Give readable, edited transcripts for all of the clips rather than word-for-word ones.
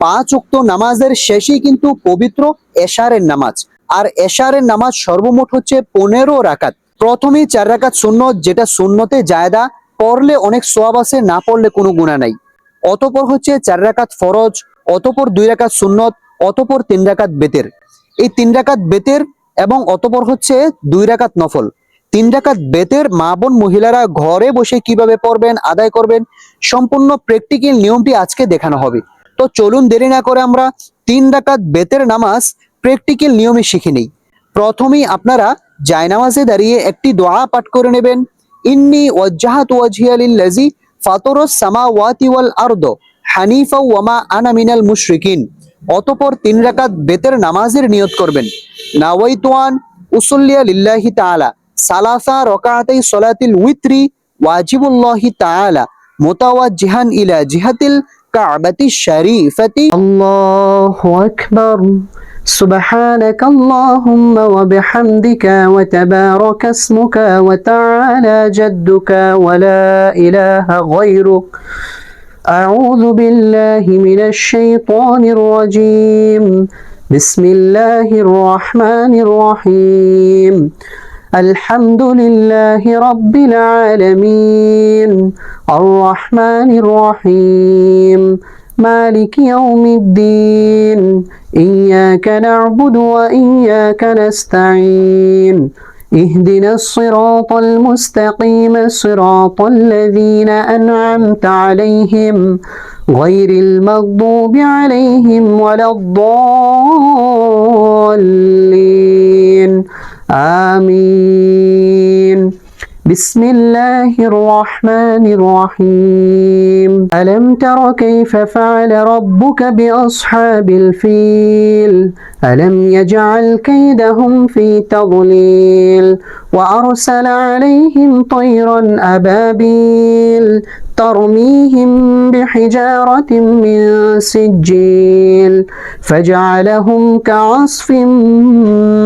5 ওয়াক্ত নামাজের শেষেই কিন্তু পবিত্র এশারের নামাজ। আর এশারের নামাজ সর্বমোট হচ্ছে 15 রাকাত। প্রথমেই 4 রাকাত সুন্নত, যেটা সুন্নতে জায়দা, পড়লে অনেক সওয়াব আছে, না পড়লে কোনো গুনাহ নাই। অতঃপর হচ্ছে 4 রাকাত ফরজ, অতঃপর 2 রাকাত সুন্নত, অতঃপর 3 রাকাত বেতের। এই 3 রাকাত বেতের এবং অতঃপর হচ্ছে 2 রাকাত নফল। 3 রাকাত বেতের মা বোন মহিলারা ঘরে বসে কিভাবে পড়বেন, আদায় করবেন, সম্পূর্ণ প্র্যাকটিক্যাল নিয়মটি আজকে দেখানো হবে। তো চলুন দেরি না করে আমরা 3 রাকাত বেতের নামাজ প্র্যাকটিক্যাল নিয়মে শিখে নিই। প্রথমেই আপনারা জায়নামাজে দাঁড়িয়ে একটি দোয়া পাঠ করে নেবেন। ইন্নী ওয়াজ্জাহাতু ওয়াজহিয়া লিল্লাযী ফাতারাস সামাওয়াতি ওয়াল আরদ হানিফা ওয়া মা আনা মিনাল মুশরিকিন। অতঃপর 3 রাকাত বেতের নামাজের নিয়ত করবেন। নাওয়াইতু আন উসাল্লিয়া লিল্লাহি তাআলা সালাসা রাকাতাই সলাতিল উইত্রি ওয়াজিবুল্লাহি তাআলা মুতাওয়াজ্জিহান ইলা জিহাতিল কাবাতিশ শরীফাতি। আল্লাহু আকবার। سبحانك اللهم وبحمدك وتبارك اسمك وتعالى جدك ولا إله غيرك. أعوذ بالله من الشيطان الرجيم. بسم الله الرحمن الرحيم. الحمد لله رب العالمين الرحمن الرحيم مالك يوم الدين إياك نعبد وإياك نستعين اهدنا الصراط المستقيم صراط الذين أنعمت عليهم غير المغضوب عليهم ولا الضالين آمين. بسم الله الرحمن الرحيم. ألم تر كيف فعل ربك بأصحاب الفيل ألم يجعل كيدهم في تضليل وأرسل عليهم طيرا أبابيل ترميهم بحجارة من سجيل فجعلهم كعصف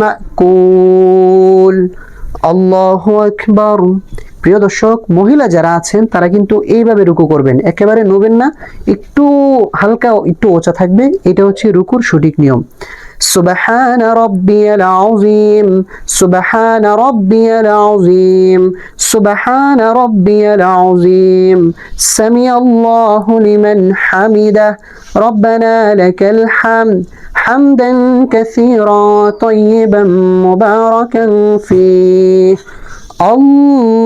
مأكول. আল্লাহু আকবার। প্রিয় দর্শক, মহিলা যারা আছেন তারা কিন্তু এইভাবে রুকু করবেন, একেবারে নবেন না, একটু হালকা একটু ওচা থাকবে। এটা হচ্ছে রুকুর সঠিক নিয়ম। সুবহান রাব্বিয়াল আযীম সুবহান রাব্বিয়াল আযীম সুবহান রাব্বিয়াল আযীম সামিআল্লাহু লিমান হামিদা রব্বানা লাকাল হামদ حمدا كثيرا طيبا مباركا فيه.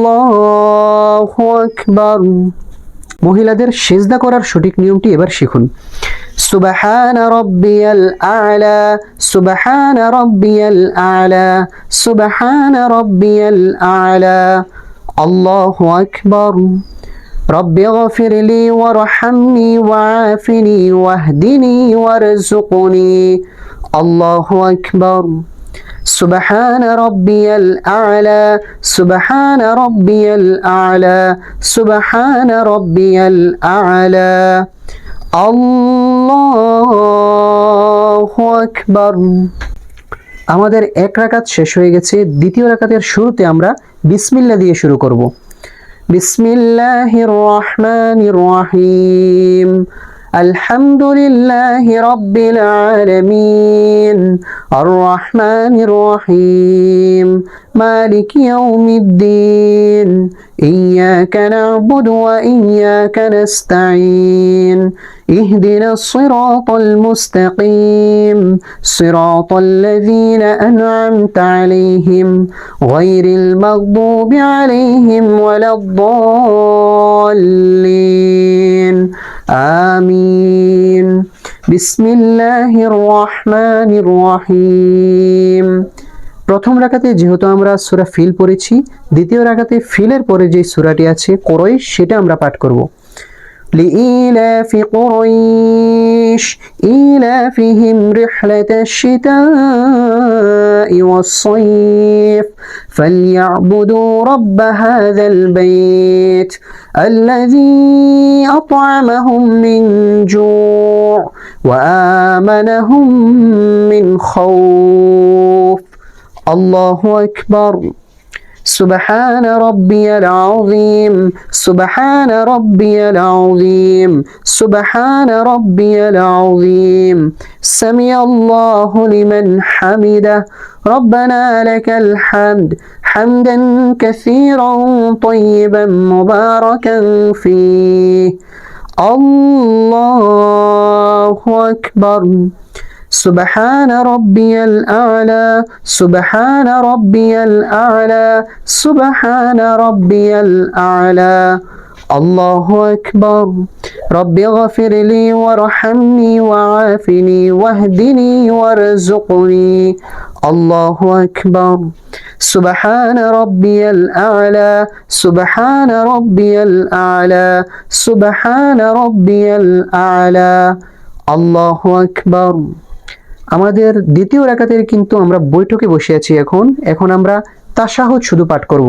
আল্লাহু আকবার। মহিলাদের সিজদা করার সঠিক নিয়মটি এবার শিখুন। সুবহান রাব্বিয়াল আ'লা সুবহান রাব্বিয়াল আ'লা সুবহান রাব্বিয়াল আ'লা। আল্লাহু আকবার। رب اغفر لي وارحمني وعافني واهدني وارزقني. الله أكبر. سبحان ربي الأعلى سبحان ربي الأعلى سبحان ربي الأعلى. الله أكبر. আমাদের এক রাকাত শেষ হয়ে গেছে। দ্বিতীয় রাকাতের শুরুতে আমরা বিসমিল্লাহ দিয়ে শুরু করব। بسم الله الرحمن الرحيم. الحمد لله رب العالمين الرحمن الرحيم مالك يوم الدين إياك نعبد وإياك نستعين اهدنا الصراط المستقيم صراط الذين أنعمت عليهم غير المغضوب عليهم ولا الضالين آمين. بسم الله الرحمن الرحيم. প্রথম রাকাতে যেহেতু আমরা সূরা ফিল পড়েছি, দ্বিতীয় রাকাতে ফিলের পরে যে সূরাটি আছে কুরাইশ, সেটা আমরা পাঠ করব। لإيلاف قريش إيلافهم رحلة الشتاء والصيف فليعبدوا رب هذا البيت الذي أطعمهم من جوع وآمنهم من خوف. الله أكبر. سبحان ربي العظيم سبحان ربي العظيم سبحان ربي العظيم سمع الله لمن حمده ربنا لك الحمد حمدا كثيرا طيبا مباركا فيه الله أكبر سبحان ربي الأعلى سبحان ربي الأعلى سبحان ربي الأعلى الله أكبر رب اغفر لي وارحمني وعافني واهدني وارزقني الله أكبر سبحان ربي الأعلى سبحان ربي الأعلى سبحان ربي الأعلى الله أكبر আমাদের দ্বিতীয় রাকাতের কিন্তু আমরা বৈঠকে বসে আছি এখন আমরা তাশাহুদ শুধু পাঠ করব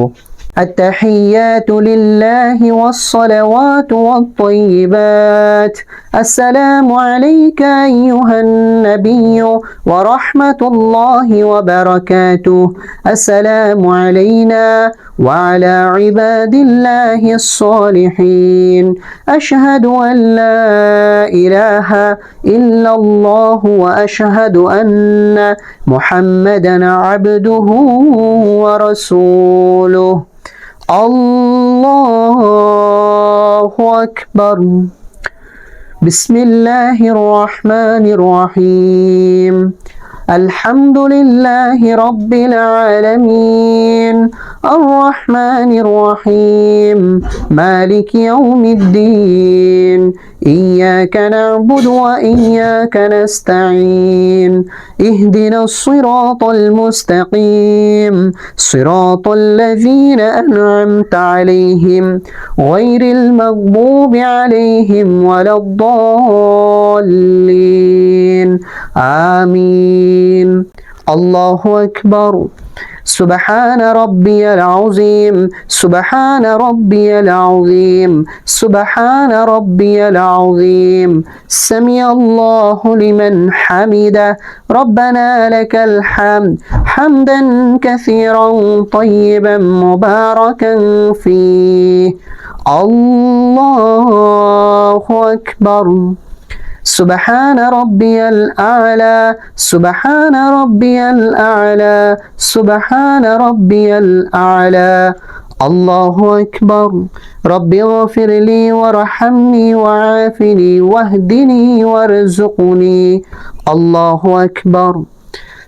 التحيات لله والصلوات والطيبات السلام عليك أيها النبي ورحمة الله وبركاته السلام علينا وعلى عباد الله الصالحين أشهد أن لا إله إلا الله وأشهد أن محمدا عبده ورسوله الله أكبر بسم الله الرحمن الرحيم الحمد لله رب العالمين الرحمن الرحيم مالك يوم الدين إياك نعبد وإياك نستعين اهدنا الصراط المستقيم صراط الذين أنعمت عليهم غير المغضوب عليهم ولا الضالين آمين الله أكبر سبحان ربي العظيم سبحان ربي العظيم سبحان ربي العظيم سمع الله لمن حمده ربنا لك الحمد حمدا كثيرا طيبا مباركا فيه الله أكبر سبحان ربي الأعلى سبحان ربي الأعلى سبحان ربي الأعلى الله أكبر رب اغفر لي وارحمني وعافني واهدني وارزقني الله أكبر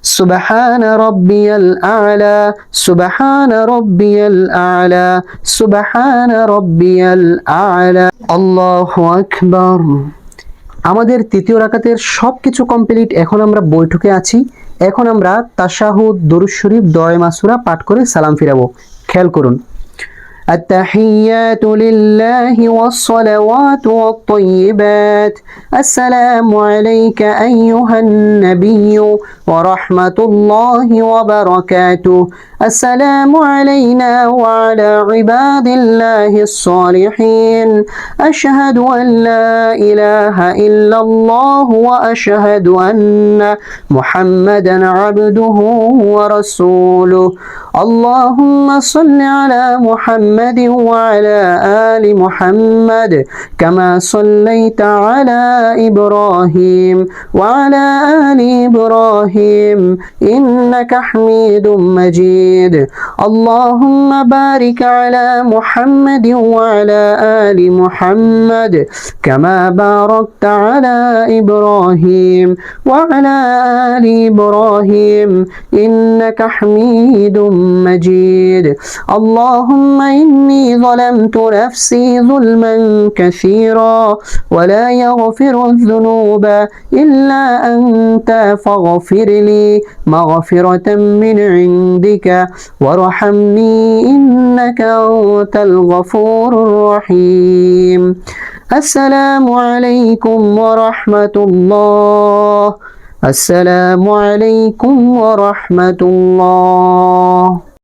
سبحان ربي الأعلى سبحان ربي الأعلى سبحان ربي الأعلى الله أكبر আমাদের তৃতীয় রাকাতের সবকিছু কমপ্লিট এখন আমরা বৈঠকে আছি এখন আমরা তাশাহুদ দুরূদ শরীফ দোয়া মাসুরা পাঠ করে সালাম ফিরাবো খেয়াল করুন التحيات لله والصلوات والطيبات السلام عليك أيها النبي ورحمة الله وبركاته السلام علينا وعلى عباد الله الصالحين أشهد أن لا إله إلا الله وأشهد أن محمدا عبده ورسوله اللهم صل على محمد وعلى آل محمد كما صليت على إبراهيم وعلى آل إبراهيم إنك حميد مجيد اللهم بارك على محمد وعلى آل محمد كما باركت على إبراهيم وعلى آل إبراهيم إنك حميد مجيد اللهم إني ظلمت نفسي ظلما كثيرا ولا يغفر الذنوب إلا أنت فاغفر لي مغفرة من عندك وارحمني إنك أنت الغفور الرحيم السلام عليكم ورحمة الله السلام عليكم ورحمة الله